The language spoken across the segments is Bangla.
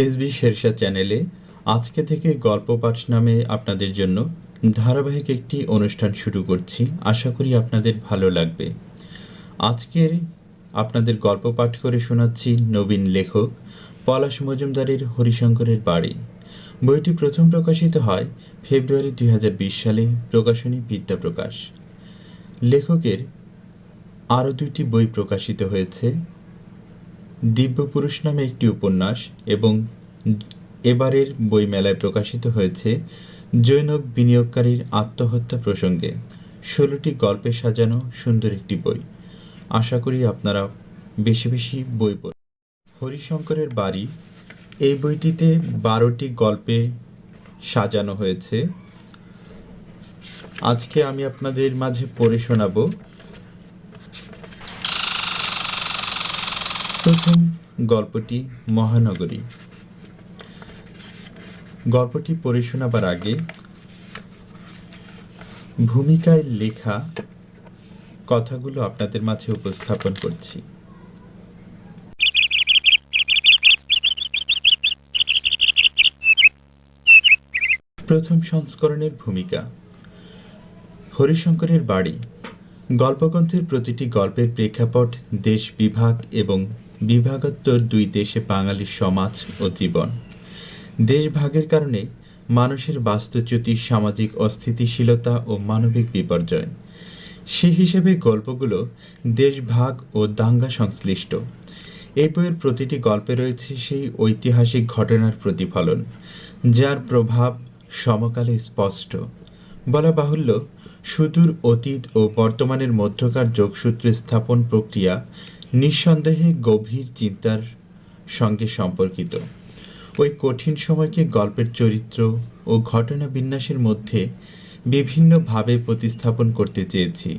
এসবি শেরশাহ চ্যানেলে আজকে থেকে গল্প পাঠ নামে আপনাদের জন্য ধারাবাহিক একটি অনুষ্ঠান শুরু করছি। আশা করি আপনাদের ভালো লাগবে। আজকের আপনাদের গল্প পাঠ করে শোনাচ্ছি নবীন লেখক পলাশ মজুমদারের হরিশঙ্করের বাড়ি। বইটি প্রথম প্রকাশিত হয় ফেব্রুয়ারি 2020 সালে, প্রকাশনী বিদ্যাপ্রকাশ। লেখকের আরও দুইটি বই প্রকাশিত হয়েছে। দিব্যপুরুষ নামে একটি উপন্যাস এবং এবারের বইমেলায় প্রকাশিত হয়েছে জৈনক বিনিয়োগকারীর আত্মহত্যা প্রসঙ্গে 16টি গল্পে সাজানো সুন্দর একটি বই। আশা করি আপনারা বেশি বেশি বই পড়বেন। হরিশঙ্করের বাড়ি এই বইটিতে 12টি গল্পে সাজানো হয়েছে। আজকে আমি আপনাদের মাঝে পড়ে শোনাব প্রথম গল্পটি, মহানগরী। গল্পটি পড়ে শোনাবার আগে ভূমিকায় লেখা কথাগুলো আপনাদের মাঝে উপস্থাপন করছি। প্রথম সংস্করণের ভূমিকা। হরিশঙ্করের বাড়ি গল্পগ্রন্থের প্রতিটি গল্পের প্রেক্ষাপট দেশ বিভাগ এবং বিভাগোত্তর দুই দেশে বাঙালির সমাজ ও জীবন। দেশ ভাগের কারণে মানুষের বাস্তুচ্যুতি, সামাজিক অস্থিতিশীলতা ও মানবিক বিপর্যয়। সে হিসেবে গল্পগুলো দেশ ভাগ ও দাঙ্গা সংশ্লিষ্ট। এই বইয়ের প্রতিটি গল্পে রয়েছে সেই ঐতিহাসিক ঘটনার প্রতিফলন, যার প্রভাব সমকালে স্পষ্ট। বলা বাহুল্য, সুদূর অতীত ও বর্তমানের মধ্যকার যোগসূত্র স্থাপন প্রক্রিয়া নিঃসন্দেহে গভীর চিন্তার সঙ্গে সম্পর্কিত। ওই কঠিন সময়কে গল্পের চরিত্র ও ঘটনা বিন্যাসের মধ্যে বিভিন্নভাবে প্রতিস্থাপন করতে চেয়েছি।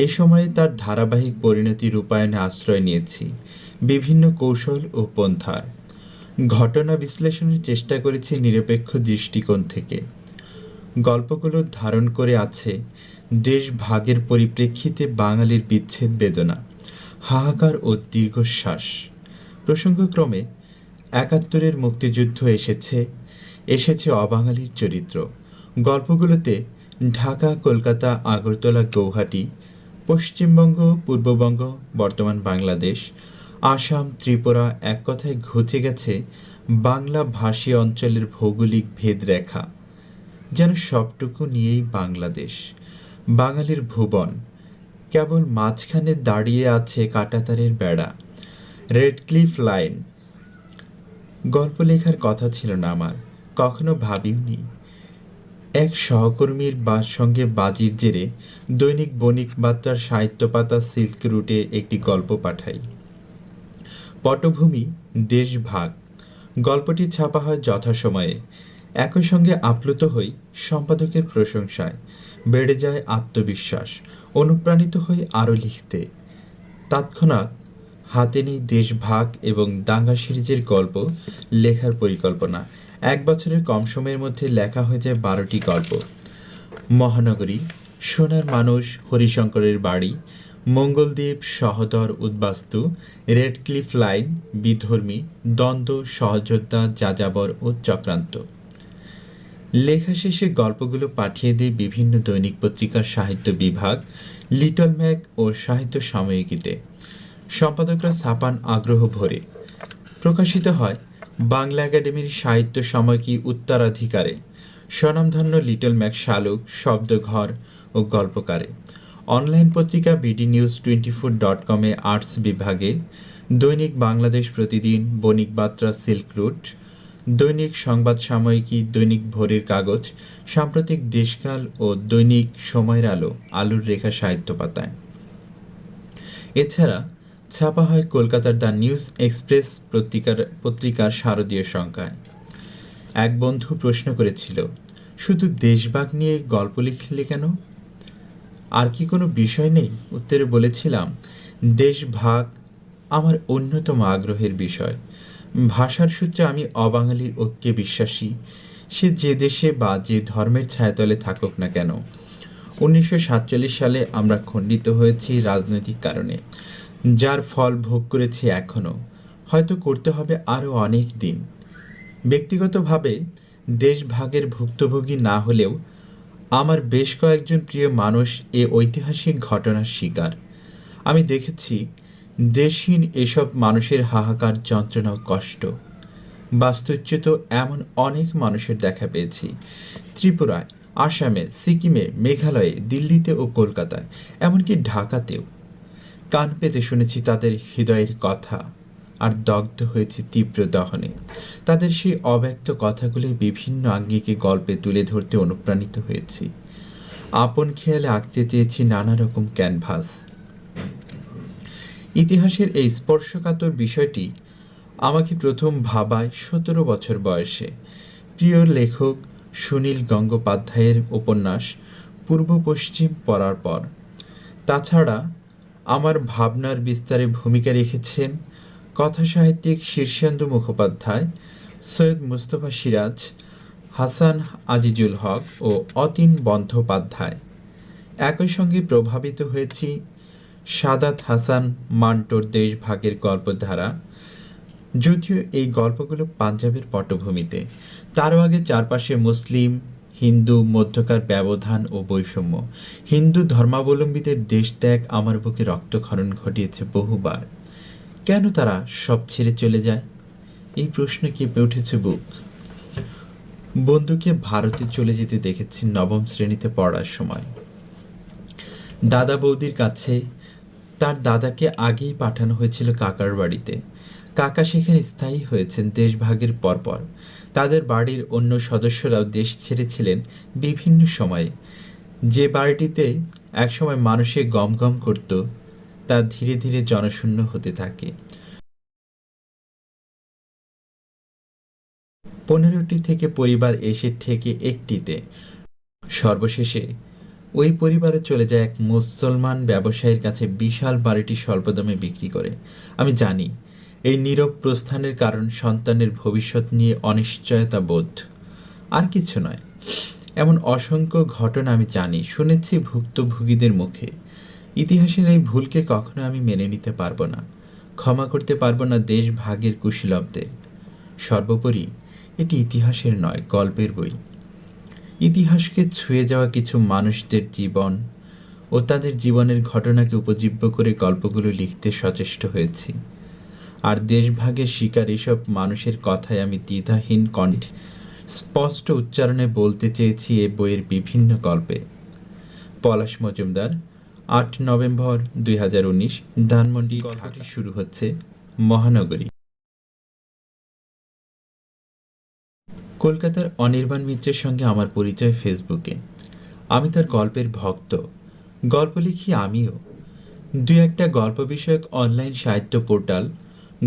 এ সময়ে তার ধারাবাহিক পরিণতি রূপায়ণে আশ্রয় নিয়েছি বিভিন্ন কৌশল ও পন্থার। ঘটনা বিশ্লেষণের চেষ্টা করেছি নিরপেক্ষ দৃষ্টিকোণ থেকে। গল্পগুলো ধারণ করে আছে দেশ ভাগের পরিপ্রেক্ষিতে বাঙালির বিচ্ছেদ বেদনা, হাহাকার ও দীর্ঘশ্বাস। প্রসঙ্গক্রমে ৭১-এর মুক্তিযুদ্ধ এসেছে অবাঙালির চরিত্র। গল্পগুলোতে ঢাকা, কলকাতা, আগরতলা, গৌহাটি, পশ্চিমবঙ্গ, পূর্ববঙ্গ, বর্তমান বাংলাদেশ, আসাম, ত্রিপুরা, এক কথায় ঘুচে গেছে বাংলা ভাষী অঞ্চলের ভৌগোলিক ভেদরেখা। যেন সবটুকু নিয়েই বাংলাদেশ, বাঙালির ভুবন। কেবল মাঝখানে দাঁড়িয়ে আছে কাঁটাতারের বেড়া, রেডক্লিফ লাইন। গল্প লেখার কথা ছিল না আমার, কখনো ভাবিনি এক সহকর্মীর সঙ্গে বাজির জেরে দৈনিক বণিক বার্তার সাহিত্য পাতা সিল্ক রুটে একটি গল্প পাঠাই। পটভূমি দেশ ভাগ। গল্পটি ছাপা হয় যথাসময়ে। একই সঙ্গে আপ্লুত হই সম্পাদকের প্রশংসায়। বেড়ে যায় আত্মবিশ্বাস, অনুপ্রাণিত হই আরও লিখতে। তৎক্ষণাৎ হাতে নেই দেশ ভাগ এবং দাঙ্গা সিরিজের গল্প লেখার পরিকল্পনা। 1 বছরের কম সময়ের মধ্যে লেখা হয়ে যায় 12টি গল্প। মহানগরী, সোনার মানুষ, হরিশঙ্করের বাড়ি, মঙ্গলদ্বীপ, সহদর, উদ্বাস্তু, রেডক্লিফ লাইন, বিধর্মী, দ্বন্দ্ব, সহযোদ্ধা, যাযাবর ও চক্রান্ত। লেখা শেষে গল্পগুলো পাঠিয়ে দেয় বিভিন্ন দৈনিক পত্রিকার সাহিত্য বিভাগ, লিটল ম্যাগ ও সাহিত্য সাময়িকীতে। সম্পাদকরা ছাপান আগ্রহ ভরে। প্রকাশিত হয় বাংলা একাডেমির সাহিত্য সাময়িকী উত্তরাধিকারে, স্বনামধন্য লিটল ম্যাগ শালুক, শব্দঘর ও গল্পকারে। অনলাইন পত্রিকা bdnews24.com-এ আর্টস বিভাগে, দৈনিক বাংলাদেশ প্রতিদিন, বণিক বার্তা, সিল্ক রুট, দৈনিক সংবাদ সাময়িকী, দৈনিক ভোরের কাগজ, সাম্প্রতিক দেশকাল ও দৈনিক সময়ের আলো, আলুর রেখা সাহিত্য পাতায়। এছাড়া ছাপা হয় কলকাতার দ্য নিউজ এক্সপ্রেস পত্রিকার শারদীয় সংখ্যায়। এক বন্ধু প্রশ্ন করেছিল, শুধু দেশভাগ নিয়ে গল্প লিখলে কেন? আর কি কোনো বিষয় নেই? উত্তরে বলেছিলাম, দেশ ভাগ আমার অন্যতম আগ্রহের বিষয়। ভাষার সূত্রে আমি অবাঙালির ঐক্যে বিশ্বাসী, সে যে দেশে বা যে ধর্মের ছায়াতলে থাকুক না কেন। 1947 সালে আমরা খণ্ডিত হয়েছি রাজনৈতিক কারণে, যার ফল ভোগ করেছি এখনও, হয়তো করতে হবে আরও অনেক দিন। ব্যক্তিগতভাবে দেশভাগের ভুক্তভোগী না হলেও আমার বেশ কয়েকজন প্রিয় মানুষ এ ঐতিহাসিক ঘটনার শিকার। আমি দেখেছি দেশহীন এসব মানুষের হাহাকার, যন্ত্রণা ও কষ্ট। বাস্তুচ্যুত এমন অনেক মানুষের দেখা পেয়েছি ত্রিপুরায়, আসামে, সিকিমে, মেঘালয়ে, দিল্লিতে ও কলকাতায়, এমনকি ঢাকাতেও। কান পেতে শুনেছি তাদের হৃদয়ের কথা, আর দগ্ধ হয়েছি তীব্র দহনে। তাদের সেই অব্যক্ত কথাগুলি বিভিন্ন আঙ্গিকে গল্পে তুলে ধরতে অনুপ্রাণিত হয়েছি। আপন খেয়ালে আঁকতে চেয়েছি নানা রকম ক্যানভাস। ইতিহাসের এই স্পর্শকাতর বিষয়টি আমাকে প্রথম ভাবায় 17 বছর বয়সে প্রিয় লেখক সুনীল গঙ্গোপাধ্যায়ের উপন্যাস পূর্ব পশ্চিম পড়ার পর। তাছাড়া আমার ভাবনার বিস্তারে ভূমিকা রেখেছেন কথাসাহিত্যিক শীর্ষেন্দু মুখোপাধ্যায়, সৈয়দ মুস্তফা সিরাজ, হাসান আজিজুল হক ও অতীন বন্দ্যোপাধ্যায়। একই সঙ্গে প্রভাবিত হয়েছি সাদাত হাসান মান্টোর দেশভাগের গল্পধারা, যদিও এই গল্পগুলো পাঞ্জাবের পটভূমিতে। তারও আগে চারপাশে মুসলিম হিন্দু মধ্যকার ব্যবধান ও বৈষম্য, হিন্দু ধর্মাবলম্বীদের দেশ ত্যাগ আমার বুকে রক্তক্ষরণ ঘটিয়েছে বহুবার। কেন তারা সব ছেড়ে চলে যায়, এই প্রশ্ন কেঁপে উঠেছে বুক। বন্ধুকে ভারতে চলে যেতে দেখেছি নবম শ্রেণীতে পড়ার সময়। দাদা বৌদির কাছে তার দাদাকে আগেই পাঠানো হয়েছিল কাকার বাড়িতে। কাকা সেখানে স্থায়ী হয়েছেন দেশভাগের পরপর। তাদের বাড়ির অন্য সদস্যরাও দেশ ছেড়েছিলেন বিভিন্ন সময়ে। যে বাড়িটিতে একসময় মানুষে গম গম করত, তা ধীরে ধীরে জনশূন্য হতে থাকে। 15টি থেকে পরিবার এসে ঠেকে একটিতে। সর্বশেষে ওই পরিবারে চলে যায় এক মুসলমান ব্যবসায়ীর কাছে বিশাল বাড়িটি স্বল্প দামে বিক্রি করে। আমি জানি এই নীরব প্রস্থানের কারণ সন্তানের ভবিষ্যৎ নিয়ে অনিশ্চয়তা বোধ, আর কিছু নয়। এমন অসংখ্য ঘটনা আমি জানি, শুনেছি ভুক্তভোগীদের মুখে। ইতিহাসের এই ভুলকে কখনো আমি মেনে নিতে পারবো না, ক্ষমা করতে পারবো না দেশভাগের কুশীলবদের। সর্বোপরি এটি ইতিহাসের নয়, গল্পের বই। ইতিহাসকে ছুঁয়ে যাওয়া কিছু মানুষদের জীবন ও তাদের জীবনের ঘটনাকে উপজীব্য করে গল্পগুলো লিখতে সচেষ্ট হয়েছি। আর দেশভাগের শিকার এসব মানুষের কথায় আমি দ্বিধাহীন কণ্ঠে স্পষ্ট উচ্চারণে বলতে চেয়েছি এ বইয়ের বিভিন্ন গল্পে। পলাশ মজুমদার, 8 নভেম্বর 2019, ধানমন্ডি। গল্পটি শুরু হচ্ছে মহানগরী। কলকাতার অনির্বাণ মিত্রের সঙ্গে আমার পরিচয় ফেসবুকে। আমি তার গল্পের ভক্ত। গল্প লিখি আমিও। দু একটা গল্প বিষয়ক অনলাইন সাহিত্য পোর্টাল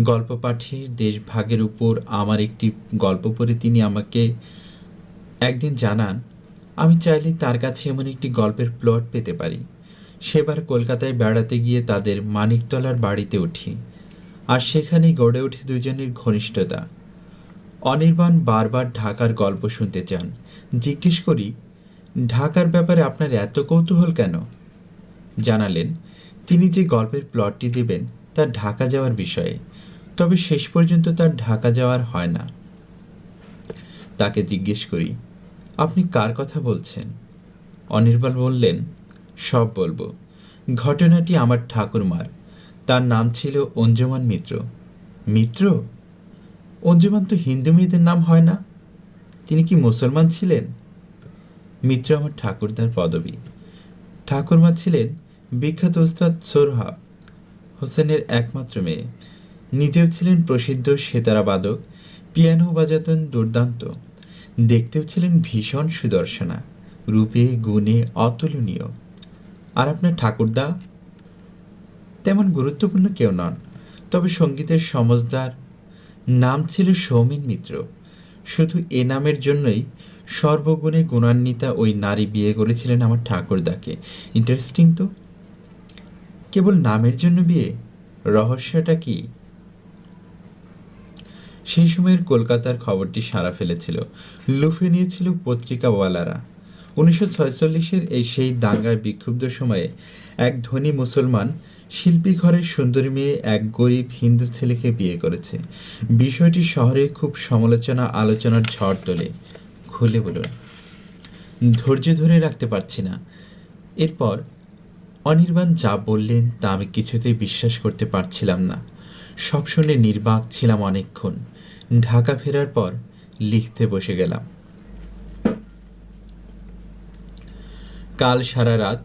গল্প পাঠের দেশভাগের উপর আমার একটি গল্প পড়ে তিনি আমাকে একদিন জানান আমি চাইলে তার কাছে এমন একটি গল্পের প্লট পেতে পারি। সেবার কলকাতায় বেড়াতে গিয়ে তাদের মানিকতলার বাড়িতে উঠি, আর সেখানেই গড়ে ওঠে দুজনের ঘনিষ্ঠতা। অনির্বাণ বারবার ঢাকার গল্প শুনতে চান। জিজ্ঞেস করি, ঢাকার ব্যাপারে আপনার এত কৌতূহল কেন? জানালেন তিনি যে গল্পের প্লটটি দেবেন তা ঢাকা যাওয়ার বিষয়ে, তবে শেষ পর্যন্ত তার ঢাকা যাওয়ার হয় না। তাকে জিজ্ঞেস করি, আপনি কার কথা বলছেন? অনির্বাণ বললেন, সব বলবো। ঘটনাটি আমার ঠাকুরমার। তার নাম ছিল অঞ্জুমান মিত্র। মিত্র? অঞ্জুমান তো হিন্দু মেয়েদের নাম হয় না। তিনি কি মুসলমান ছিলেন? মিত্র আমার ঠাকুরদার পদবী। ঠাকুরমা ছিলেন বিখ্যাত ওস্তাদ সোহরাব হোসেনের একমাত্র মেয়ে। নিজেও ছিলেন প্রসিদ্ধ সেতারা বাদক, পিয়ানো বাজাতেন দুর্দান্ত। দেখতেও ছিলেন ভীষণ সুদর্শনা, রূপে গুণে অতুলনীয়। আর আপনার ঠাকুরদা? তেমন গুরুত্বপূর্ণ কেউ নন, তবে সঙ্গীতের সমজদার। নাম ছিল সৌমেন মিত্র। শুধু এ নামের জন্যই সর্বগুণে গুণান্বিতা ওই নারী বিয়ে করেছিলেন আমার ঠাকুরদাকে। ইন্টারেস্টিং তো। কেবল নামের জন্য বিয়ে? রহস্যটা কি? সেই সময়ের কলকাতার খবরটি সাড়া ফেলেছিল, লুফে নিয়েছিল পত্রিকাওয়ালারা। 1946-এর সেই দাঙ্গায় বিক্ষুব্ধ সময়ে এক ধনী মুসলমান শিল্পী ঘরের সুন্দরী মেয়ে এক গরিব হিন্দু ছেলেকে বিয়ে করেছে। বিষয়টি শহরে খুব আলোচনার ঝড় তোলে। খুলে বলুন। ধৈর্য ধরে রাখতে পারছি না। এরপর অনির্বাণ যা বললেন তা আমি কিছুতেই বিশ্বাস করতে পারছিলাম না। সব শুনে নির্বাক ছিলাম অনেকক্ষণ। ঢাকা ফেরার পর লিখতে বসে গেলাম। কাল সারা রাত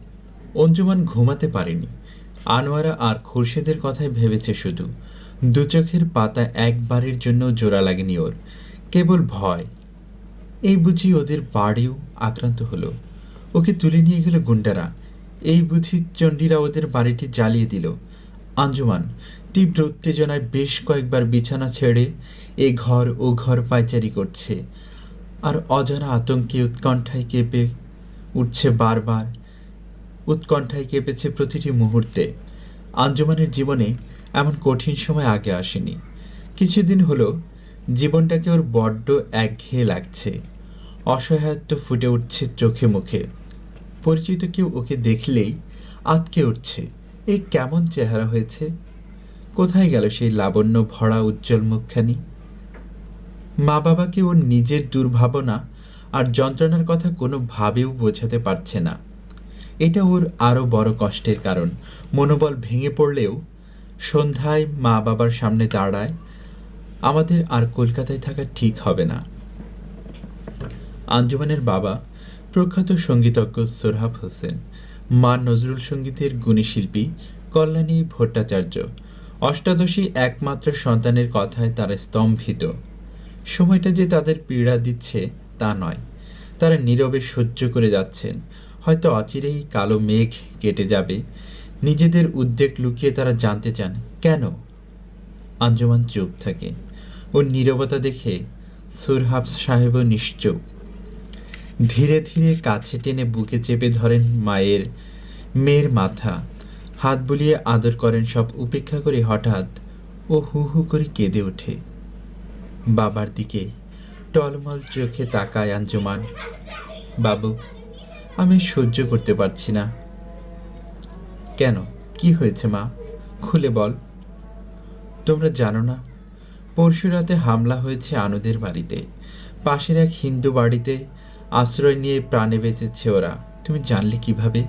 অঞ্জুমান ঘুমাতে পারেনি। আনোয়ারা আর খুরশেদের কথাই ভেবেছে শুধু। দু চোখের পাতা একবারের জন্য জোড়া লাগেনি ওর, কেবল ভয়। এই বুঝি ওদের বাড়িও আক্রান্ত হলো, ওকে তুলে নিয়ে গেল গুন্ডারা। এই বুঝি চণ্ডীরা ওদের বাড়িটি জ্বালিয়ে দিল। আঞ্জুমান তীব্র উত্তেজনায় বেশ কয়েকবার বিছানা ছেড়ে এ ঘর ও ঘর পায়চারি করছে, আর অজানা আতঙ্কে উৎকণ্ঠায় কেঁপে উঠছে বারবার। উৎকণ্ঠায় কেঁপেছে প্রতিটি মুহূর্তে। আঞ্জুমানের জীবনে এমন কঠিন সময় আগে আসেনি। কিছুদিন হলো জীবনটাকে ওর বড্ড একঘেয়ে লাগছে। অসহায়ত্ব ফুটে উঠছে চোখে মুখে। পরিচিত কেউ ওকে দেখলেই আঁতকে উঠছে। এই কেমন চেহারা হয়েছে! কোথায় গেল সেই লাবণ্য ভরা উজ্জ্বল মুখখানি? মা বাবাকে ওর নিজের দুর্ভাবনা আর যন্ত্রণার কথা কোনোভাবেও বোঝাতে পারছে না। এটা ওর আরও বড় কষ্টের কারণ। মনোবল ভেঙে পড়লেও সন্ধ্যায় মা বাবার সামনে দাঁড়ায়, আমাদের আর কলকাতায় থাকা ঠিক হবে না। আঞ্জুমানের বাবা প্রখ্যাত সঙ্গীতজ্ঞ সোরহাব হোসেন, মা নজরুল সঙ্গীতের গুণী শিল্পী কল্যাণী ভট্টাচার্য। অষ্টাদশী একমাত্র সন্তানের কথায় তারা স্তম্ভিত। সময়টা যে তাদের পীড়া দিচ্ছে তা নয়, তারা নীরবে সহ্য করে যাচ্ছেন। হয়তো অচিরেই কালো মেঘ কেটে যাবে। নিজেদের উদ্বেগ লুকিয়ে তারা জানতে চান কেন। আঞ্জুমান চুপ থাকে। ওর নীরবতা দেখে সোরহাব সাহেবও নিশ্চুপ। ধীরে ধীরে কাছে টেনে বুকে চেপে ধরেন মেয়ের মাথা, হাত বুলিয়ে আদর করেন। সব উপেক্ষা করে হঠাৎ ও হু হু করে কেঁদে ওঠে। বাবার দিকে টলমল চোখে তাকায় আঞ্জুমান। বাবু, আমি সহ্য করতে পারছি না। কেন, কি হয়েছে মা? খুলে বল। তোমরা জানো না, পরশু রাতে হামলা হয়েছে আনুদের বাড়িতে। পাশের এক হিন্দু বাড়িতে আশ্রয় নিয়ে প্রাণে বেঁচেছে ওরা। তুমি জানলে কিভাবে?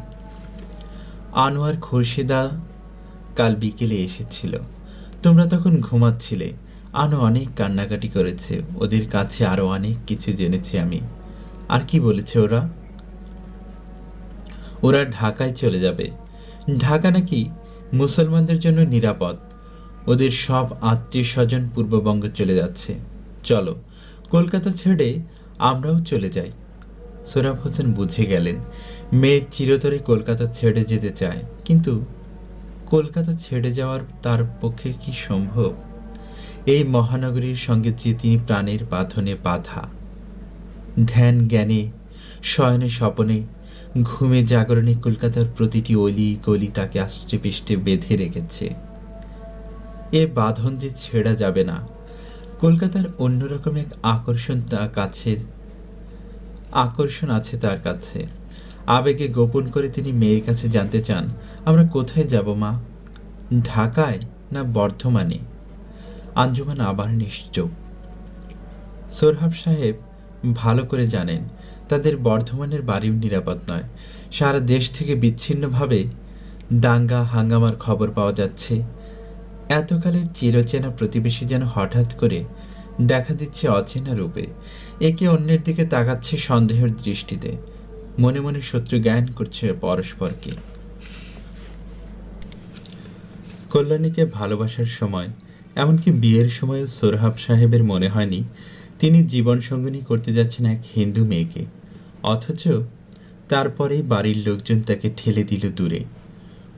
আনোয়ার খুরশিদা কাল বিকেলে এসেছিল। তোমরা তখন ঘুমাচ্ছিলে। আনো অনেক কান্নাকাটি করেছে। ওদের কাছে আরো অনেক কিছু জেনেছি আমি। আর কি বলেছে ওরা? ওরা ঢাকায় চলে যাবে। ঢাকা নাকি মুসলমানদের জন্য নিরাপদ। ওদের সব আত্মীয় স্বজন পূর্ববঙ্গ চলে যাচ্ছে। চলো, কলকাতা ছেড়ে আমরাও চলে যাই। সোহরাব হোসেন বুঝে গেলেন মেয়ের চিরতরে কলকাতা ছেড়ে যেতে চায়, কিন্তু কলকাতা ছেড়ে যাওয়ার তার পক্ষে কি সম্ভব? এই মহানগরীর সঙ্গে যে তিনি প্রাণের বাঁধনে বাঁধা। ধ্যান জ্ঞানে, শয়নে স্বপনে, ঘুমে জাগরণে কলকাতার প্রতিটি অলি গলি তাকে আষ্টে পৃষ্ঠে বেঁধে রেখেছে। এ বাঁধন যে ছেড়া যাবে না। কলকাতার অন্যরকম এক আকর্ষণ আছে তার কাছে। আবেগে গোপন করে তিনি মেয়ের কাছে জানতে চান, আমরা কোথায় যাব মা? ঢাকায় না বর্ধমানে? আঞ্জুমান আবার নিশ্চুপ। সোরহাব সাহেব ভালো করে জানেন তাদের বর্ধমানের বাড়িও নিরাপদ নয়। সারা দেশ থেকে বিচ্ছিন্নভাবে দাঙ্গা হাঙ্গামার খবর পাওয়া যাচ্ছে। এতকালের চিরচেনা প্রতিবেশী যেন হঠাৎ করে দেখা দিচ্ছে অচেনা রূপে। একে অন্যের দিকে তাকাচ্ছে সন্দেহের দৃষ্টিতে। মনে মনে শত্রু জ্ঞান করছে পরস্পরকে। কল্যাণীকে ভালোবাসার সময়, এমনকি বিয়ের সময়ও সোরহাব সাহেবের মনে হয়নি তিনি জীবন সঙ্গিনী করতে যাচ্ছেন এক হিন্দু মেয়েকে। অথচ তারপরেই বাড়ির লোকজন তাকে ঠেলে দিল দূরে।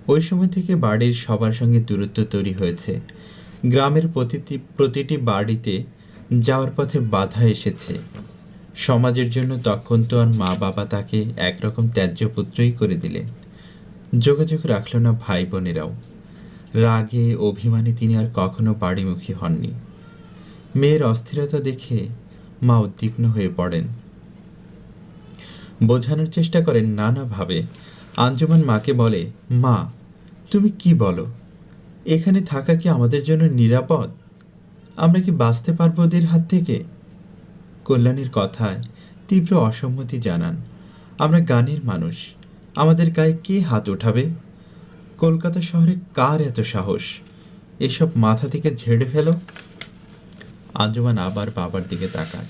ওই সময় থেকে বাড়ির সবার সঙ্গে দূরত্ব তৈরি হয়েছে। গ্রামের প্রতিটি বাড়িতে যাওয়ার পথে বাধা এসেছে। সমাজের জন্য তখন তো আর মা বাবা তাকে একরকম ত্যায্য পুত্রই করে দিলেন। যোগাযোগ রাখল না ভাই বোনেরাও। রাগে অভিমানে তিনি আর কখনো বাড়িমুখী হননি। মেয়ের অস্থিরতা দেখে মা উদ্বিগ্ন হয়ে পড়েন। বোঝানোর চেষ্টা করেন নানাভাবে। আঞ্জুমান মাকে বলে, মা, তুমি কি বলো? এখানে থাকা কি আমাদের জন্য নিরাপদ? আমরা কি বাঁচতে পারবো ওদের হাত থেকে? কল্যাণীর কথায় তীব্র অসম্মতি জানান। আমরা গানের মানুষ, আমাদের গায়ে কে হাত ওঠাবে? কলকাতা শহরে কার এত সাহস? এসব মাথা থেকে ঝেড়ে ফেলো। আঞ্জুমান আবার বাবার দিকে তাকায়।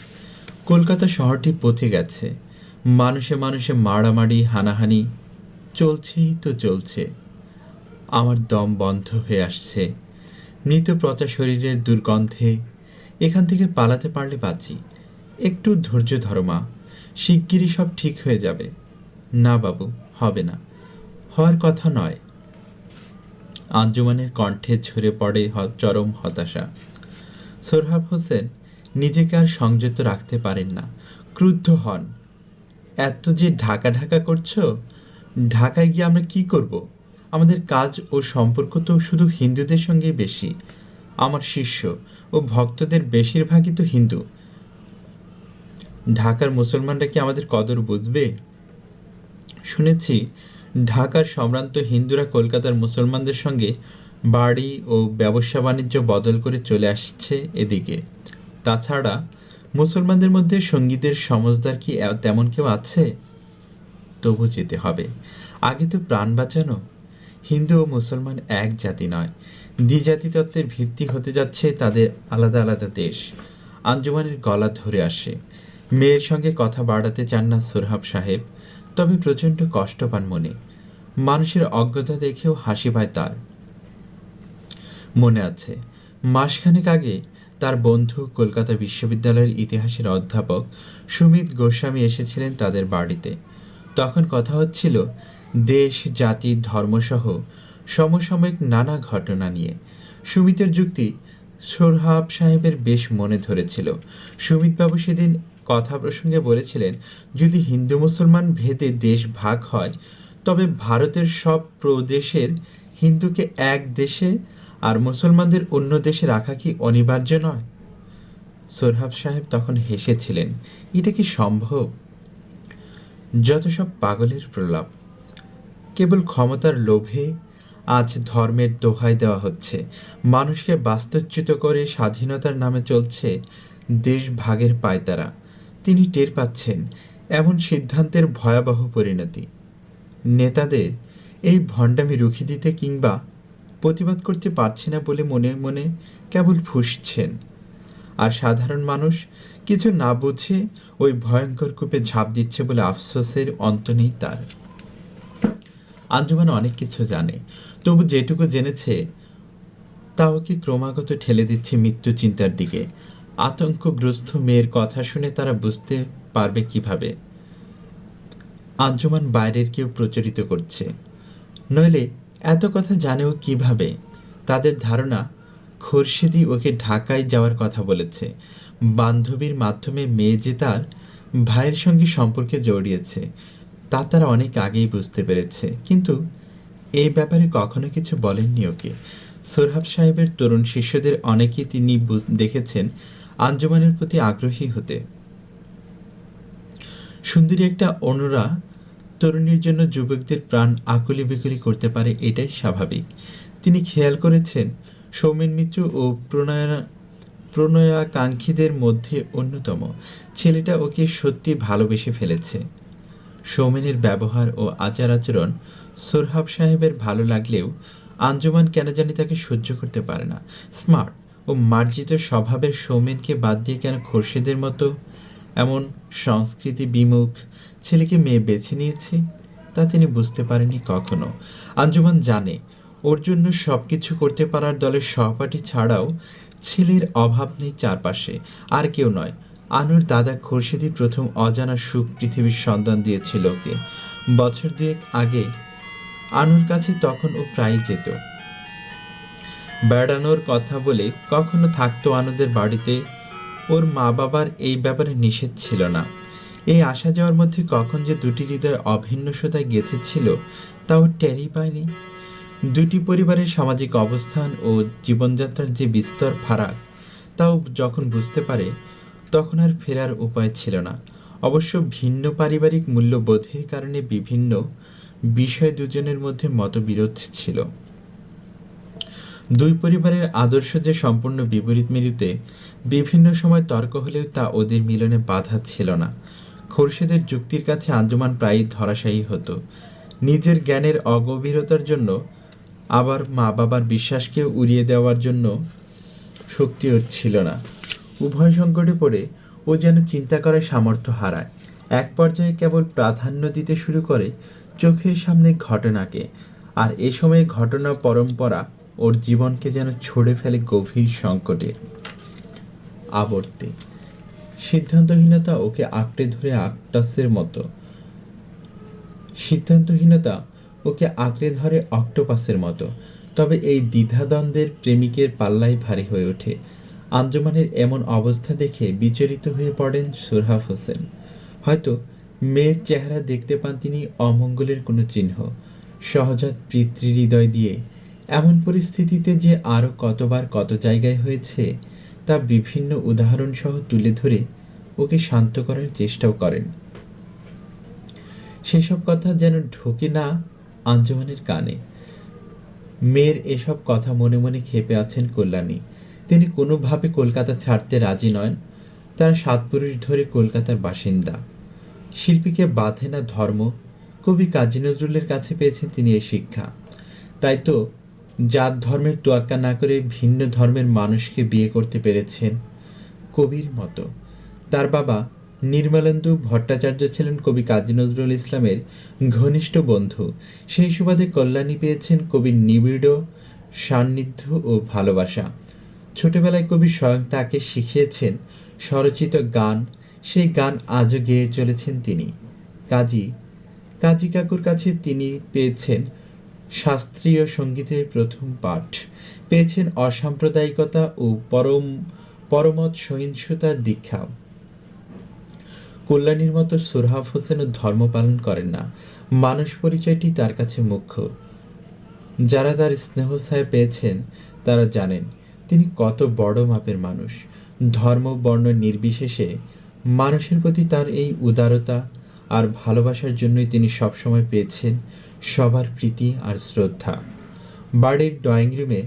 কলকাতা শহরটি পচে গেছে, মানুষে মানুষে মারামারি হানাহানি চলছেই তো চলছে। আমার দম বন্ধ হয়ে আসছে, মৃত পচা শরীরের দুর্গন্ধে। এখান থেকে পালাতে পারলে বাঁচি। একটু ধৈর্য ধরো মা, শিগগিরই সব ঠিক হয়ে যাবে। না বাবু, হবে না, হওয়ার কথা নয়। আঞ্জুমানের কণ্ঠে ঝরে পড়ে চরম হতাশা। সোহরাব হোসেন নিজেকে আর সংযত রাখতে পারেন না, ক্রুদ্ধ হন। এত যে ঢাকা ঢাকা করছো, ঢাকায় গিয়ে আমরা কি করব? আমাদের কাজ ও সম্পর্ক তো শুধু হিন্দুদের সঙ্গেই বেশি। আমার শিষ্য ও ভক্তদের বেশিরভাগই তো হিন্দু। ঢাকার মুসলমানরা কি আমাদের কদর বুঝবে? শুনেছি ঢাকার সম্ভ্রান্ত হিন্দুরা কলকাতার মুসলমানদের সঙ্গে বাড়ি ও ব্যবসা বাণিজ্য বদল করে চলে আসছে এদিকে। তাছাড়া মুসলমানদের মধ্যে সঙ্গীদের সমজদার কি তেমন কেউ আছে? তবু যেতে হবে, আগে তো প্রাণ বাঁচানো। হিন্দু ও মুসলমান এক জাতি নয়, দ্বিজাতি তত্ত্বের ভিত্তি হতে যাচ্ছে তাদের আলাদা আলাদা দেশ। আঞ্জুমানের গলা ধরে আসে। মেয়ের সঙ্গে কথা বাড়াতে চান না সোহরাব সাহেব, তবে প্রচণ্ড কষ্ট পান মনে। মানুষের অজ্ঞতা দেখেও হাসি পায় তার। মনে আছে মাসখানেক আগে তার বন্ধু কলকাতা বিশ্ববিদ্যালয়ের ইতিহাসের অধ্যাপক সুমিত গোস্বামী এসেছিলেন তাদের বাড়িতে। তখন কথা হচ্ছিল দেশ জাতি ধর্মসহ সমসাময়িক নানা ঘটনা নিয়ে। সুমিতের যুক্তি সোহরাব সাহেবের বেশ মনে ধরেছিল। সুমিতবাবু সেদিন কথা প্রসঙ্গে বলেছিলেন, যদি হিন্দু মুসলমান ভেদে দেশ ভাগ হয় তবে ভারতের সব প্রদেশের হিন্দুকে এক দেশে আর মুসলমানদের অন্য দেশে রাখা কি অনিবার্য নয়? সোহরাব সাহেব তখন হেসেছিলেন। এটা কি সম্ভব? যত সব পাগলের প্রলাপ। কেবল ক্ষমতার লোভে আজ ধর্মের দোহাই দেওয়া হচ্ছে, মানুষকে বাস্তুচ্যুত করে স্বাধীনতার নামে চলছে দেশ ভাগের পায়তারা। তিনি টের পাচ্ছেন এমন সিদ্ধান্তের ভয়াবহ পরিণতি। নেতাদের এই ভণ্ডামি রুখে দিতে কিংবা প্রতিবাদ করতে পারছে না বলে মনে মনে কেবল ফুঁসছেন। আর সাধারণ মানুষ কিছু না বুঝে ওই ভয়ঙ্কর কূপে ঝাঁপ দিচ্ছে বলে আফসোসের অন্ত নেই তার। আঞ্জুমান অনেক কিছু জানে, তবু যেটুকু জেনেছে তাও কি ক্রমাগত ঠেলে দিচ্ছে মৃত্যু চিন্তার দিকে। আতঙ্কগ্রস্ত মেয়ের কথা শুনে তারা বুঝতে পারবে কিভাবে? আঞ্জুমান বাইরের কেউ প্রচলিত করছে, নইলে এত কথা জানেও কিভাবে? তাদের ধারণা খোরশেদি ওকে ঢাকায় যাওয়ার কথা বলেছে। বান্ধবীর মাধ্যমে মেয়ে যে তার ভাইয়ের সঙ্গে সম্পর্কে জড়িয়েছে তা তারা অনেক আগেই বুঝতে পেরেছে, কিন্তু এই ব্যাপারে কখনো কিছু বলেননি ওকে। সোহরাব সাহেবের তরুণ শিষ্যদের অনেকেই তিনি দেখেছেন আঞ্জুমানের প্রতি আগ্রহী হতে। সুন্দরী একটা অনুরা তরুণীর জন্য যুবকদের প্রাণ আকুলি বিকুলি করতে পারে, এটাই স্বাভাবিক। তিনি খেয়াল করেছেন সৌমেন মিত্র ও প্রণয়াকাঙ্ক্ষীদের মধ্যে অন্যতম। ছেলেটা ওকে সত্যি ভালোবেসে ফেলেছে। সৌমেনের ব্যবহার ও আচার আচরণ সোহরাব সাহেবের ভালো লাগলেও আঞ্জুমান কেন জানি তাকে সহ্য করতে পারে না। স্মার্ট ও মার্জিত স্বভাবের সৌমেনকে বাদ দিয়ে কেন খোরশেদের মতো এমন সংস্কৃতি বিমুখ ছেলেকে মেয়ে বেছে নিয়েছে তা তিনি বুঝতে পারেনি কখনো। আঞ্জুমান জানে ওর জন্য সব কিছু করতে পারার দলের সহপাঠী ছাড়াও ছেলের অভাব নেই চারপাশে। আর কেউ নয়, আনুর দাদা খোরশেদি প্রথম অজানা সুখ পৃথিবীর সন্ধান দিয়েছিল ওকে। বছর দুয়েক আগে আনুর কাছে তখন ও প্রায়ই যেত। বেড়ানোর কথা বলে কখনো থাকতো আনুদের বাড়িতে। ওর মা বাবার এই ব্যাপারে নিষেধ ছিল না। এই আসা যাওয়ার মধ্যে কখন যে দুটি হৃদয় অভিন্ন সুতায় গেঁথেছিল তা ও টেরই পায়নি। দুটি পরিবারের সামাজিক অবস্থান ও জীবনযাত্রার যে বিস্তর ফারাক তাও যখন বুঝতে পারে তখন আর ফেরার উপায় ছিল না। অবশ্য ভিন্ন পারিবারিক মূল্যবোধের কারণে বিভিন্ন বিষয়ে দুজনের মধ্যে মতবিরোধ ছিল। দুই পরিবারের আদর্শ যে সম্পূর্ণ বিপরীত মেরুতে বিভিন্ন সময় তর্ক হলেও তা ওদের মিলনে বাধা ছিল না। খোরশেদের যুক্তির কাছে আঞ্জুমান প্রায়ই ধরাশায়ী হতো। নিজের জ্ঞানের অগভীরতার জন্য, আবার মা বাবার বিশ্বাসকে উড়িয়ে দেওয়ার জন্য শক্তি ওর ছিল না। উভয় সংকটে পড়ে ও যেন চিন্তা করার সামর্থ্য হারায়। এক পর্যায়ে কেবল প্রাধান্য দিতে শুরু করে চোখের সামনে ঘটনাকে, আর এ সময়ে ঘটনা পরম্পরা ওর জীবনকে যেন ছড়ে ফেলে গভীর সংকটের আবর্তে। সিদ্ধান্তহীনতা ওকে আঁকড়ে ধরে অক্টোপাসের মতো। তবে এই দ্বিধাদ্বন্দ্বের প্রেমিকের পাল্লাই ভারী হয়ে ওঠে। আঞ্জুমানের এমন অবস্থা দেখে বিচলিত হয়ে পড়েন সোরহাব হোসেন। হয়তো মেয়ের চেহারা দেখতে পান তিনি অমঙ্গলের কোনো চিহ্ন। সহজাত পিতৃহৃদয় দিয়ে এমন পরিস্থিতিতে যে আরও কতবার কত জায়গায় হয়েছে তা বিভিন্ন উদাহরণ সহ তুলে ধরে ওকে শান্ত করার চেষ্টাও করেন। সেসব কথা যেন ঢোকে না আঞ্জুমানের কানে। মেয়ের এসব কথা মনে মনে ক্ষেপে আছেন কল্যাণী। তিনি কোনোভাবে কলকাতা ছাড়তে রাজি নন। তারা 7 পুরুষ ধরে কলকাতার বাসিন্দা। শিল্পীকে বাঁধে না ধর্ম। কবি কাজী নজরুলের কাছে পেয়েছেন তিনি এই শিক্ষা। তাই তো জাত ধর্মের তোয়াক্কা না করে ভিন্ন ধর্মের মানুষকে বিয়ে করতে পেরেছেন কবির মতো। তার বাবা নির্মলেন্দু ভট্টাচার্য ছিলেন কবি কাজী নজরুল ইসলামের ঘনিষ্ঠ বন্ধু। সেই সুবাদে কল্যাণী পেয়েছেন কবির নিবিড় সান্নিধ্য ও ভালোবাসা। ছোটবেলায় কবি স্বয়ং তাকে শিখিয়েছেন স্বরচিত গান। সেই গান আজও গেয়ে চলেছেন তিনি। কাজী কাকুর কাছে তিনি পেয়েছেন শাস্ত্রীয় সঙ্গীতের প্রথম পাঠ, পেয়েছেন অসাম্প্রদায়িকতা ও পরমত সহিংসতার দীক্ষা। কল্যাণীর মতো সোরহাব হোসেনও ধর্ম পালন করেন না। মানুষ পরিচয়টি তার কাছে মুখ্য। যারা তার স্নেহ ছায়া পেয়েছেন তারা জানেন তিনি কত বড় মাপের মানুষ। ধর্ম বর্ণ নির্বিশেষে মানুষের প্রতি তার এই উদারতা আর ভালোবাসার জন্যই তিনি সবসময় পেয়েছেন সবার প্রীতি আর শ্রদ্ধা। বাড়ির ড্রয়িং রুমে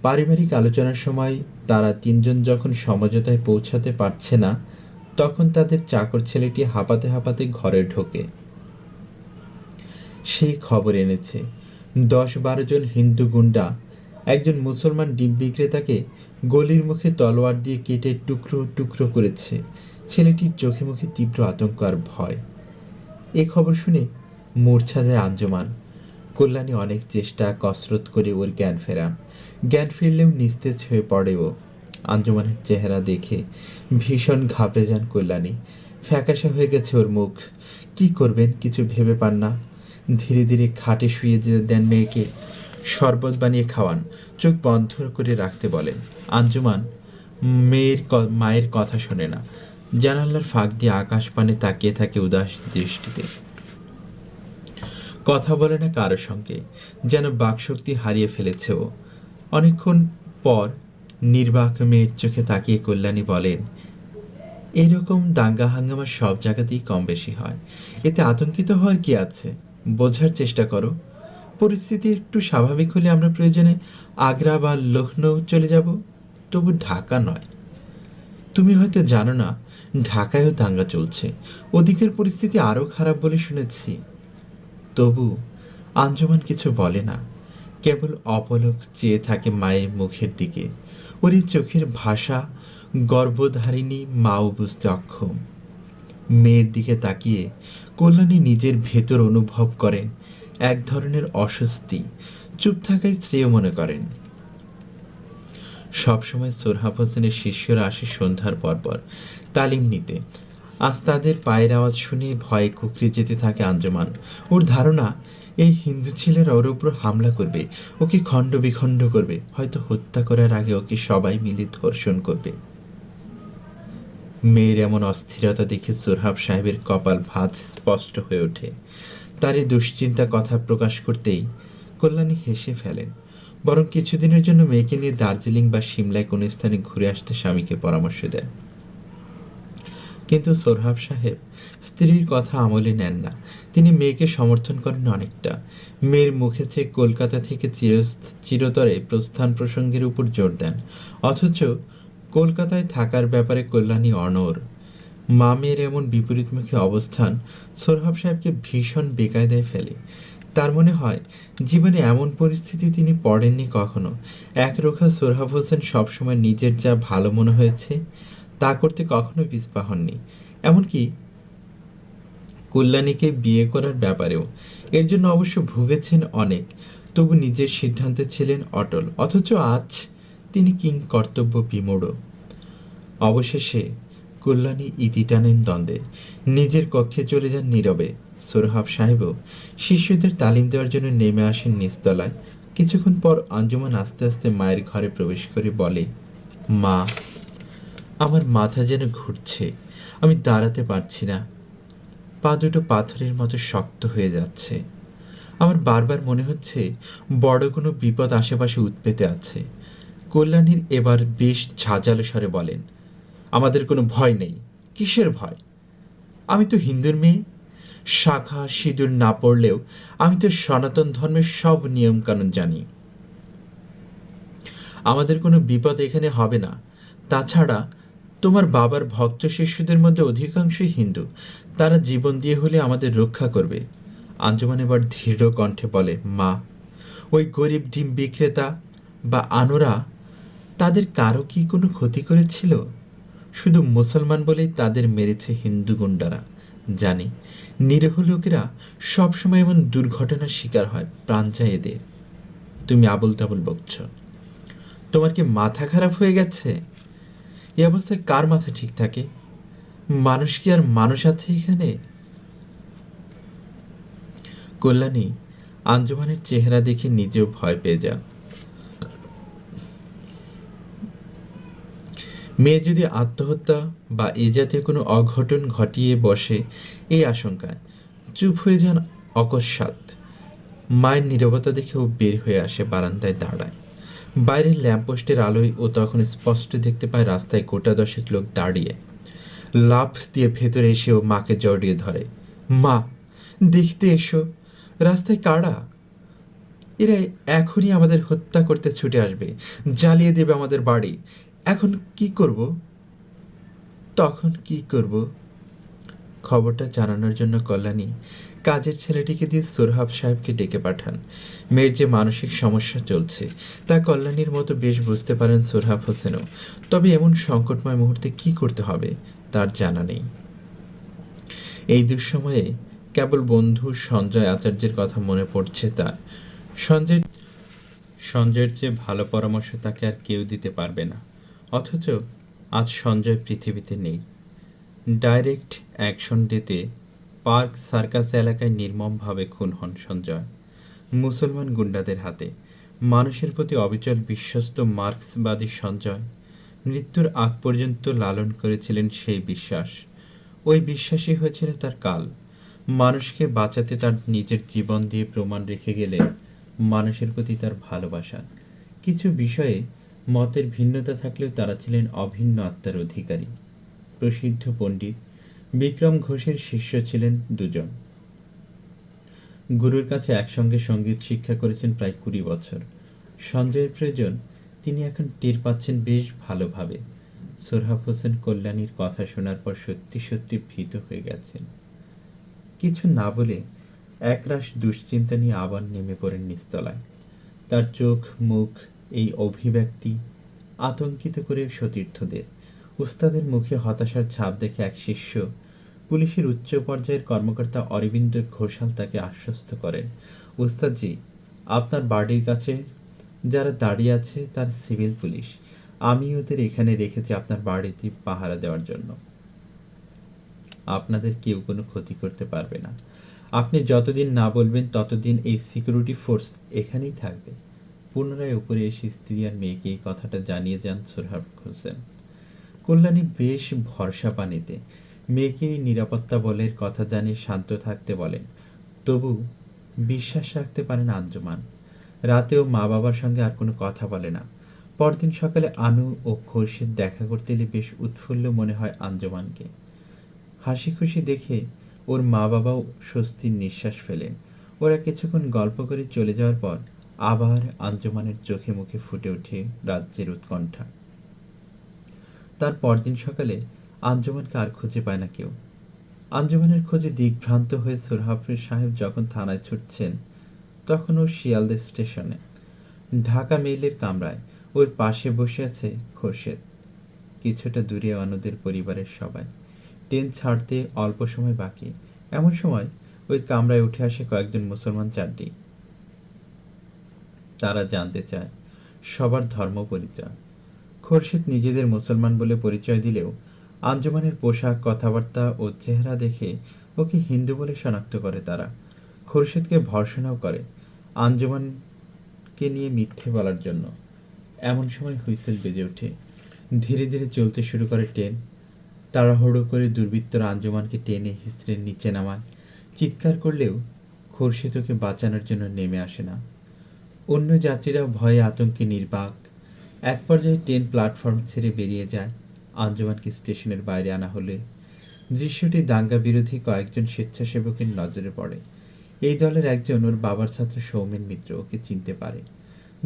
পারিবারিক আলোচনার সময় তারা তিনজন যখন সমঝোতায় পৌঁছাতে পারছে না, তখন তাদের চাকর ছেলেটি হাঁপাতে হাঁপাতে ঘরে ঢোকে। সে খবর এনেছে 10-12 জন হিন্দু গুন্ডা একজন মুসলমান ডিম বিক্রেতাকে গলির মুখে তলোয়ার দিয়ে কেটে টুকরো টুকরো করেছে। ছেলেটির চোখে মুখে তীব্র আতঙ্ক আর ভয়। এ খবর শুনে মূর্ছা যায় আঞ্জুমান। কল্যাণী অনেক চেষ্টা কসরত করে ওর জ্ঞান ফেরান। জ্ঞান ফিরলেও নিস্তেজ হয়ে পড়ে ও। আঞ্জুমানের চেহারা দেখে ভীষণ ঘাবড়ে যান কল্যাণী। ফ্যাকাশে হয়ে গেছে ওর মুখ। কি করবেন কিছু ভেবে পান না। ধীরে ধীরে খাটে শুয়ে দেন মেয়েকে। শরবত বানিয়ে খাওয়ান। চোখ বন্ধ করে রাখতে বলেন। আঞ্জুমান মায়ের কথা শোনে না। জানালার ফাঁক দিয়ে আকাশ পানে তাকিয়ে থাকে উদাস দৃষ্টিতে। কথা বলে না কারো সঙ্গে, যেন বাকশক্তি হারিয়ে ফেলেছে ও। অনেকক্ষণ পর নির্বাক মেয়ের চোখে তাকিয়ে কল্যাণী বলেন, এইরকম দাঙ্গা হাঙ্গামা সব জায়গাতেই কম বেশি হয়। এতে আতঙ্কিত হওয়ার কি আছে? বোঝার চেষ্টা করো। পরিস্থিতি একটু স্বাভাবিক হলে আমরা প্রয়োজনে আগ্রা বা লখনৌ চলে যাব, তবু ঢাকা নয়। তুমি হয়তো জানো না ঢাকায়ও দাঙ্গা চলছে। ওদিকের পরিস্থিতি আরও খারাপ বলে শুনেছি। তবু আঞ্জুমান কিছু বলে না, কেবল অপলক চেয়ে থাকে মায়ের মুখের দিকে। ওর এই চোখের ভাষা গর্ভধারিণী মাও বুঝতে অক্ষম। মেয়ের দিকে তাকিয়ে কল্যাণী নিজের ভেতর অনুভব করেন এক ধরনের অস্বস্তি। চুপ থাকাই শ্রেয় মনে করেন। সবসময় সোরহাব হোসেনের শিষ্যরা আসে সন্ধ্যার পরপর তালিম নিতে। আজ তাদের পায়ের আওয়াজ শুনে ভয়ে কুঁকড়ে যেতে থাকে আঞ্জুমান। ওর ধারণা এই হিন্দু ছেলেরা ওর উপর হামলা করবে, ওকে খণ্ড বিখণ্ড করবে, হয়তো হত্যা করার আগে ওকে সবাই মিলে ধর্ষণ করবে। মেয়ের এমন অস্থিরতা দেখে সোরহাব সাহেবের কপাল ভাঁজ স্পষ্ট হয়ে ওঠে। তার এই দুশ্চিন্তা কথা প্রকাশ করতেই কল্যাণী হেসে ফেলেন। বরং কিছুদিনের জন্য মেয়েকে নিয়ে দার্জিলিং বা সিমলায় কোনো স্থানে ঘুরে আসতে স্বামীকে পরামর্শ দেন। কিন্তু সোরহাব সাহেব স্ত্রীর কথা আমলে নেন না। তিনি মেয়েকে সমর্থন করেন অনেকটা। মেয়ের মুখে চেয়ে কলকাতা থেকে চিরতরে প্রস্থান প্রসঙ্গের উপর জোর দেন। অথচ কলকাতায় থাকার ব্যাপারে কল্যাণী অনড়। মা মেয়ের এমন বিপরীতমুখী অবস্থান সোরহাব সাহেবকে ভীষণ বেকায়দায় ফেলে। তার মনে হয় জীবনে এমন পরিস্থিতি তিনি পড়েননি কখনো। একরোখা সোরহাব হোসেন সবসময় নিজের যা ভালো মনে হয়েছে তা করতে কখনো পিছপা হননি, এমনকি কল্যাণীকে বিয়ে করার ব্যাপারেও। এর জন্য অবশ্য ভুগেছেন অনেক, তবু নিজের সিদ্ধান্তে ছিলেন অটল। অথচ আজ তিনি কিং কর্তব্য বিমূঢ়। অবশেষে কল্যাণী ইতি টানেন দ্বন্দ্বে, নিজের কক্ষে চলে যান নীরবে। সোরহাব সাহেবও শিষ্যদের তালিম দেওয়ার জন্য নেমে আসেন নিচতলায়। কিছুক্ষণ পর আঞ্জুমান আস্তে আস্তে মায়ের ঘরে প্রবেশ করে বলে, মা, আমার মাথা যেন ঘুরছে, আমি দাঁড়াতে পারছি না, পা দুটো পাথরের মতো শক্ত হয়ে যাচ্ছে। আমার বারবার মনে হচ্ছে বড় কোনো বিপদ আশেপাশে উৎপেতে আছে। কল্যাণীর এবার বেশ ঝাঁঝালো স্বরে বলেন, আমাদের কোনো ভয় নেই। কিসের ভয়? আমি তো হিন্দুর মেয়ে। শাখা সিঁদুর না পড়লেও আমি তো সনাতন ধর্মের সব নিয়মকানুন জানি। আমাদের কোনো বিপদ এখানে হবে না। তাছাড়া তোমার বাবার ভক্ত শিষ্যদের মধ্যে অধিকাংশই হিন্দু, তারা জীবন দিয়ে হলে আমাদের রক্ষা করবে। আঞ্জুমান এবার দৃঢ় কণ্ঠে বলে, মা, ওই গরিব ডিম বিক্রেতা বা আনোরা, তাদের কারো কি কোনো ক্ষতি করেছিল? শুধু মুসলমান বলেই তাদের মেরেছে হিন্দু গুন্ডারা। জানি নিরীহ লোকেরা সবসময় এমন দুর্ঘটনার শিকার হয়, প্রাণ যায় এদের। তুমি আবল তাবল বকছ। তোমার কি মাথা খারাপ হয়ে গেছে? এই অবস্থায় কার মাথা ঠিক থাকে? মানুষ কি আর মানুষ আছে এখানে? কল্যাণী আঞ্জুমানের চেহারা দেখে নিজেও ভয় পেয়ে যান। মেয়ে যদি আত্মহত্যা বা এ জাতীয় কোনো অঘটন ঘটিয়ে বসে এই আশঙ্কায় চুপ হয়ে যান অকস্মাৎ। মায়ের নীরবতা দেখে ও বের হয়ে আসে, বারান্দায় দাঁড়ায়। বাইরের ল্যাম্পপোস্টের আলোয় ও তখন স্পষ্ট দেখতে পায় রাস্তায় গোটা দশেক লোক দাঁড়িয়ে। লাফ দিয়ে ভেতরে এসে ও মাকে জড়িয়ে ধরে। মা, দেখতে এসো, রাস্তায় কারা? এরা এখনই আমাদের হত্যা করতে ছুটে আসবে, জ্বালিয়ে দেবে আমাদের বাড়ি। এখন কি করব? তখন কি করব? খবরটা জানানোর জন্য কল্যাণী কাজের ছেলেটিকে দিয়ে সোরহাব সাহেবকে ডেকে পাঠান। মেয়ের যে মানসিক সমস্যা চলছে তা কল্যাণীর মতো বেশ বুঝতে পারেন সোরহাব হোসেনও। তবে এমন সংকটময় মুহূর্তে কি করতে হবে তার জানা নেই। এই দুঃসময়ে কেবল বন্ধু সঞ্জয় আচার্যের কথা মনে পড়ছে তার। সঞ্জয়ের চেয়ে ভালো পরামর্শ তাকে আর কেউ দিতে পারবে না। অথচ আজ সঞ্জয় পৃথিবীতে নেই। ডাইরেক্ট অ্যাকশন ডেতে পার্ক সার্কাস এলাকায় নির্মমভাবে খুন হন সঞ্জয়, মুসলমান গুন্ডাদের হাতে। মানুষের প্রতি অবিচল বিশ্বস্ত মার্ক্সবাদী সঞ্জয় মৃত্যুর আগ পর্যন্ত লালন করেছিলেন সেই বিশ্বাস। ওই বিশ্বাসই হয়েছিল তার কাল। মানুষকে বাঁচাতে তার নিজের জীবন দিয়ে প্রমাণ রেখে গেলেন মানুষের প্রতি তার ভালোবাসা। কিছু বিষয়ে মতের ভিন্নতা থাকলেও তারা ছিলেন অভিন্ন আত্মার অধিকারী। প্রসিদ্ধ পণ্ডিত বিক্রম ঘোষের শিষ্য ছিলেন দুজন। গুরুর কাছে একসঙ্গে সঙ্গীত শিক্ষা করেছেন প্রায় 20 বছর। সঞ্জয়ের প্রয়োজন তিনি এখন টের পাচ্ছেন বেশ ভালোভাবে। সোরহাব হোসেন কল্যাণীর কথা শোনার পর সত্যি সত্যি ভীত হয়ে গেছেন। কিছু না বলে একরাশ দুশ্চিন্তা নিয়ে আবার নেমে পড়েন নিচতলায়। তার চোখ মুখ এই অভিব্যক্তি আতঙ্কিত করে সতীর্থদের। উস্তাদের মুখে হতাশার ছাপ দেখে এক শিষ্য, পুলিশের উচ্চ পর্যায়ের কর্মকর্তা অরবিন্দ ঘোষাল তাকে আশ্বস্ত করেন, উস্তাদজি, আপনার বাড়ির কাছে যারা দাঁড়িয়ে আছে তার সিভিল পুলিশ। আমি ওদের এখানে রেখেছি আপনার বাড়িতে পাহারা দেওয়ার জন্য। আপনাদের কেউ কোনো ক্ষতি করতে পারবে না। আপনি যতদিন না বলবেন ততদিন এই সিকিউরিটি ফোর্স এখানেই থাকবে। পুনরায় উপরে এসে স্ত্রী আর মেয়েকে এই কথাটা জানিয়ে যান সোরহাব হোসেন। কল্যাণী বেশ ভরসা পান এতে। মেয়েকে এই নিরাপত্তা বলের কথা জানিয়ে শান্ত থাকতে বলেন। তবু বিশ্বাস রাখতে পারেন আঞ্জুমান। রাতেও মা বাবার সঙ্গে আর কোনো কথা বলে না। পরদিন সকালে আনু ও খোরশেদ দেখা করতে এলে বেশ উৎফুল্ল মনে হয় আঞ্জুমানকে। হাসি খুশি দেখে ওর মা বাবাও স্বস্তির নিঃশ্বাস ফেলেন। ওরা কিছুক্ষণ গল্প করে চলে যাওয়ার পর আবার আঞ্জুমানের চোখে মুখে ফুটে ওঠে রাজ্যের উৎকণ্ঠা। তার পরদিন সকালে আঞ্জুমানকে আর খুঁজে পায় না কেউ। আঞ্জুমানের খোঁজে দিগ্ভ্রান্ত হয়ে সোরহাবুর সাহেব যখন থানায় ছুটছেন, তখন ও শিয়ালদা স্টেশনে ঢাকা মেইলের কামরায় ওর পাশে বসে আছে খোরশেদ। কিছুটা দূরে অন্যদের পরিবারের সবাই। ট্রেন ছাড়তে অল্প সময় বাকি। এমন সময় ওই কামরায় উঠে আসে কয়েকজন মুসলমান চাড্ডি। তারা জানতে চায় সবার ধর্ম পরিচয়। খোরশেদ নিজেদের মুসলমান বলে পরিচয় দিলেও আঞ্জুমানের পোশাক, কথাবার্তা ও চেহারা দেখে ওকে হিন্দু বলে শনাক্ত করে তারা। খোরশেদকে ভর্ৎসনাও করে আঞ্জুমানকে নিয়ে মিথ্যে বলার জন্য। এমন সময় হুইসেল বেজে ওঠে। ধীরে ধীরে চলতে শুরু করে ট্রেন। তাড়াহুড়ো করে দুর্বৃত্তরা আঞ্জুমানকে টেনে হিঁচড়ে নিচে নামায়। চিৎকার করলেও খোরশেদ ওকে বাঁচানোর জন্য নেমে আসে না। অন্য যাত্রীরাও ভয়ে আতঙ্কে নির্বাক। এক পর্যায়ে ট্রেন প্ল্যাটফর্ম ছেড়ে বেরিয়ে যায়। আঞ্জুমানকে স্টেশনের বাইরে আনা হলে দৃশ্যটি দাঙ্গা বিরোধী কয়েকজন স্বেচ্ছাসেবকের নজরে পড়ে। এই দলের একজন ওর বাবার ছাত্র সৌমেন মিত্র ওকে চিনতে পারে।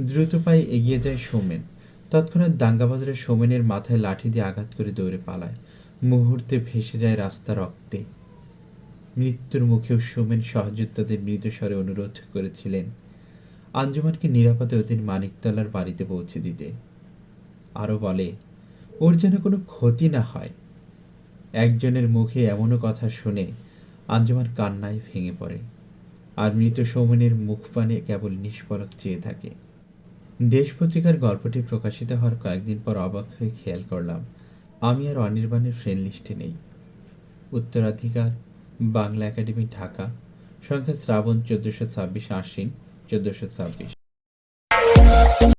দ্রুত পায়ে এগিয়ে যায় সৌমেন। তৎক্ষণাৎ দাঙ্গাবাজরা সৌমেনের মাথায় লাঠি দিয়ে আঘাত করে দৌড়ে পালায়। মুহূর্তে ভেসে যায় রাস্তা রক্তে। মৃত্যুর মুখেও সৌমেন সহযোদ্ধাদের মৃদু স্বরে অনুরোধ করেছিলেন আঞ্জুমানকে নিরাপদে ওদের মানিকতলার বাড়িতে পৌঁছে দিতে। আরও বলে ওর যেন কোনো ক্ষতি না হয়। একজনের মুখে এমনও কথা শুনে আঞ্জুমান কান্নায় ভেঙে পড়ে, আর মৃত সৌমেনের মুখপানে কেবল নিষ্পলক চেয়ে থাকে। দেশ পত্রিকার গল্পটি প্রকাশিত হওয়ার কয়েকদিন পর অবাক হয়ে খেয়াল করলাম আমি আর অনির্বাণের ফ্রেন্ড লিস্টে নেই। উত্তরাধিকার, বাংলা একাডেমি, ঢাকা, সংখ্যা শ্রাবণ 1426, আশ্বিন 1426।